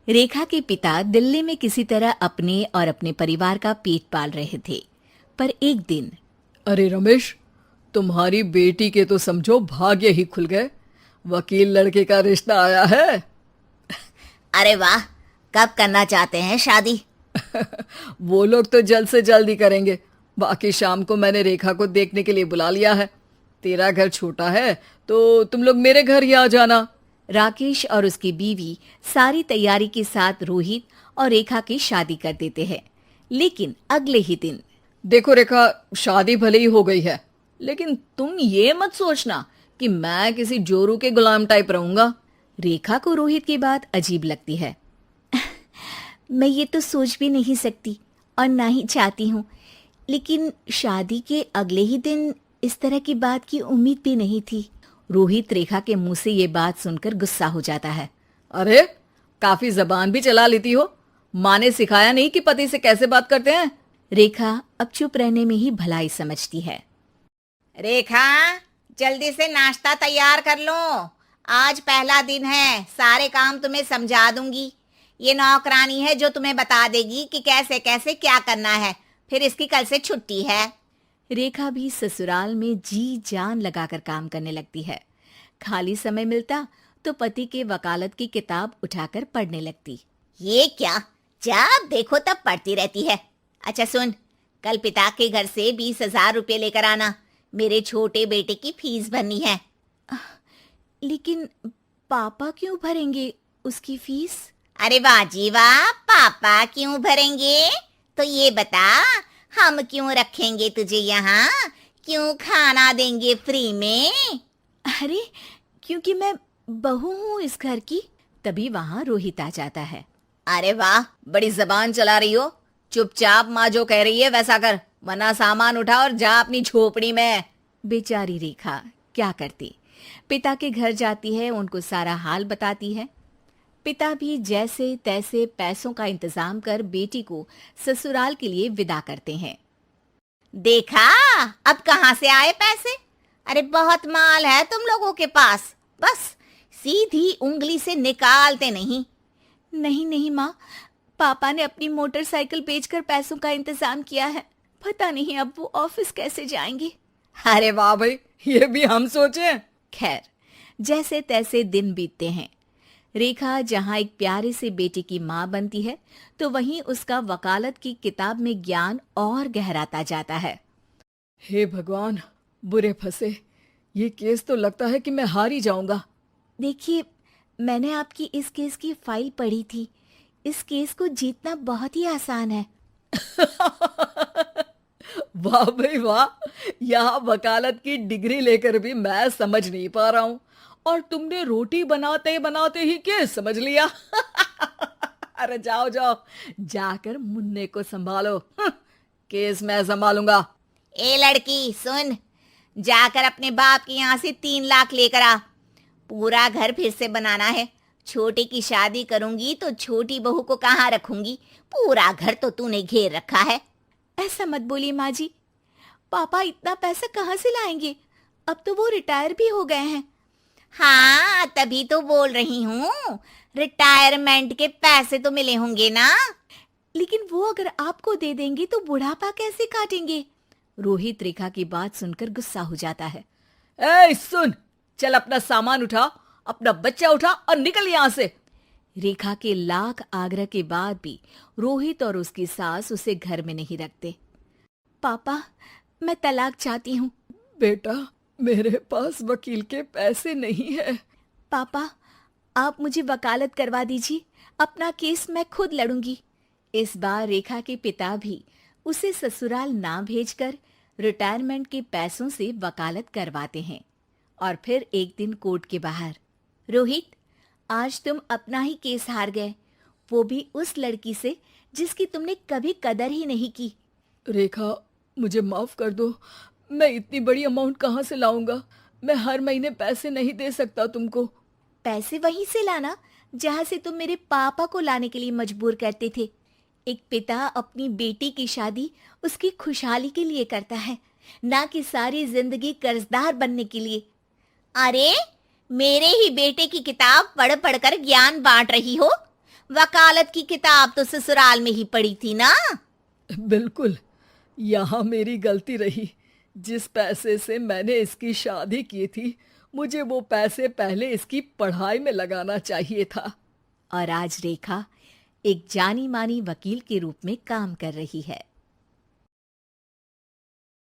रेखा के पिता दिल्ली में किसी तरह अपने और अपने परिवार का पेट पाल रहे थे। पर एक दिन, अरे रमेश, तुम्हारी बेटी के तो समझो भाग्य ही खुल गए। वकील लड़के का रिश्ता आया है। अरे वाह, कब करना चाहते हैं शादी? वो लोग तो जल्द से जल्द ही करेंगे। बाकी शाम को मैंने रेखा को देखने के लिए बुला लिया है। तेरा घर छोटा है तो तुम लोग मेरे घर ही आ जाना। राकेश और उसकी बीवी सारी तैयारी के साथ रोहित और रेखा की शादी कर देते हैं। लेकिन अगले ही दिन, देखो रेखा, शादी भले ही हो गई है, लेकिन तुम ये मत सोचना कि मैं किसी जोरू के गुलाम टाइप रहूंगा। रेखा को रोहित की बात अजीब लगती है। मैं ये तो सोच भी नहीं सकती और ना ही चाहती हूँ, लेकिन शादी के अगले ही दिन इस तरह की बात की उम्मीद भी नहीं थी। रोहित रेखा के मुंह से ये बात सुनकर गुस्सा हो जाता है। अरे, काफी जबान भी चला लेती हो। माँ ने सिखाया नहीं कि पति से कैसे बात करते हैं? रेखा अब चुप रहने में ही भलाई समझती है। रेखा, जल्दी से नाश्ता तैयार कर लो। आज पहला दिन है, सारे काम तुम्हें समझा दूंगी। ये नौकरानी है जो तुम्हें बता देगी कि कैसे कैसे क्या करना है। फिर इसकी कल से छुट्टी है। रेखा भी ससुराल में जी जान लगाकर काम करने लगती है। खाली समय मिलता तो पति के वकालत की किताब उठाकर पढ़ने लगती। ये क्या, जब देखो तब पढ़ती रहती है। अच्छा सुन, कल पिता के घर से 20,000 रुपये लेकर आना। मेरे छोटे बेटे की फीस भरनी है। लेकिन पापा क्यों भरेंगे उसकी फीस? अरे वाह जी वाह, पापा क्यों भरेंगे? तो ये बता, हम क्यों रखेंगे तुझे यहाँ? क्यों खाना देंगे फ्री में? अरे, क्योंकि मैं बहू हूँ इस घर की। तभी वहाँ रोहित आ जाता है। अरे वाह, बड़ी जबान चला रही हो। चुपचाप माँ जो कह रही है वैसा कर, वरना सामान उठा और जा अपनी झोपड़ी में। बेचारी रेखा क्या करती, पिता के घर जाती है, उनको सारा हाल बताती है। पिता भी जैसे तैसे पैसों का इंतजाम कर बेटी को ससुराल के लिए विदा करते हैं। देखा, अब कहाँ से आए पैसे? अरे बहुत माल है तुम लोगों के पास, बस सीधी उंगली से निकालते नहीं। नहीं नहीं माँ, पापा ने अपनी मोटरसाइकिल बेचकर पैसों का इंतजाम किया है। पता नहीं अब वो ऑफिस कैसे जाएंगे। अरे वाह भाई, ये भी हम सोचे। खैर, जैसे तैसे दिन बीतते हैं। रेखा जहाँ एक प्यारे से बेटे की माँ बनती है, तो वहीं उसका वकालत की किताब में ज्ञान और गहराता जाता है। हे भगवान, बुरे फंसे। ये केस तो लगता है कि मैं हार ही जाऊंगा। देखिए, मैंने आपकी इस केस की फाइल पढ़ी थी। इस केस को जीतना बहुत ही आसान है। वाह भाई वाह, यहाँ वकालत की डिग्री लेकर भी मैं समझ नहीं पा रहा हूँ, और तुमने रोटी बनाते बनाते ही केस समझ लिया। अरे जाओ जाओ, जाकर मुन्ने को संभालो। केस मैं संभालूंगा। ए लड़की सुन, जाकर अपने बाप के यहाँ से 3 लाख लेकर आ। पूरा घर फिर से बनाना है। छोटे की शादी करूंगी तो छोटी बहू को कहाँ रखूंगी? पूरा घर तो तूने घेर रखा है। ऐसा मत बोलिए माँ जी, पापा इतना पैसा कहाँ से लाएंगे? अब तो वो रिटायर भी हो गए हैं। हाँ, तभी तो बोल रही हूँ, रिटायरमेंट के पैसे तो मिले होंगे ना। लेकिन वो अगर आपको दे देंगे तो बुढ़ापा कैसे काटेंगे? रोहित रेखा की बात सुनकर गुस्सा हो जाता है। ए सुन, चल अपना सामान उठा, अपना बच्चा उठा और निकल यहाँ से। रेखा के लाख आग्रह के बाद भी रोहित और उसकी सास उसे घर में नहीं रखते। पापा, मैं तलाक चाहती हूँ। बेटा, मेरे पास वकील के पैसे नहीं है। पापा, आप मुझे वकालत करवा दीजिए, अपना केस मैं खुद लड़ूंगी। इस बार रेखा के पिता भी उसे ससुराल ना भेजकर रिटायरमेंट के पैसों से वकालत करवाते हैं। और फिर एक दिन कोर्ट के बाहर, रोहित, आज तुम अपना ही केस हार गए, वो भी उस लड़की से जिसकी तुमने कभी कदर ही नहीं की। रेखा, मुझे माफ कर दो। मैं इतनी बड़ी अमाउंट कहाँ से लाऊंगा? मैं हर महीने पैसे नहीं दे सकता तुमको। पैसे वहीं से लाना जहाँ से तुम मेरे पापा को लाने के लिए मजबूर करते थे। एक पिता अपनी बेटी की शादी उसकी खुशहाली के लिए करता है, ना कि सारी जिंदगी कर्जदार बनने के लिए। अरे, मेरे ही बेटे की किताब पढ़ पढ़ कर ज्ञान बांट रही हो। वकालत की किताब तो ससुराल में ही पड़ी थी ना। बिल्कुल, यहाँ मेरी गलती रही। जिस पैसे से मैंने इसकी शादी की थी, मुझे वो पैसे पहले इसकी पढ़ाई में लगाना चाहिए था। और आज रेखा एक जानी मानी वकील के रूप में काम कर रही है।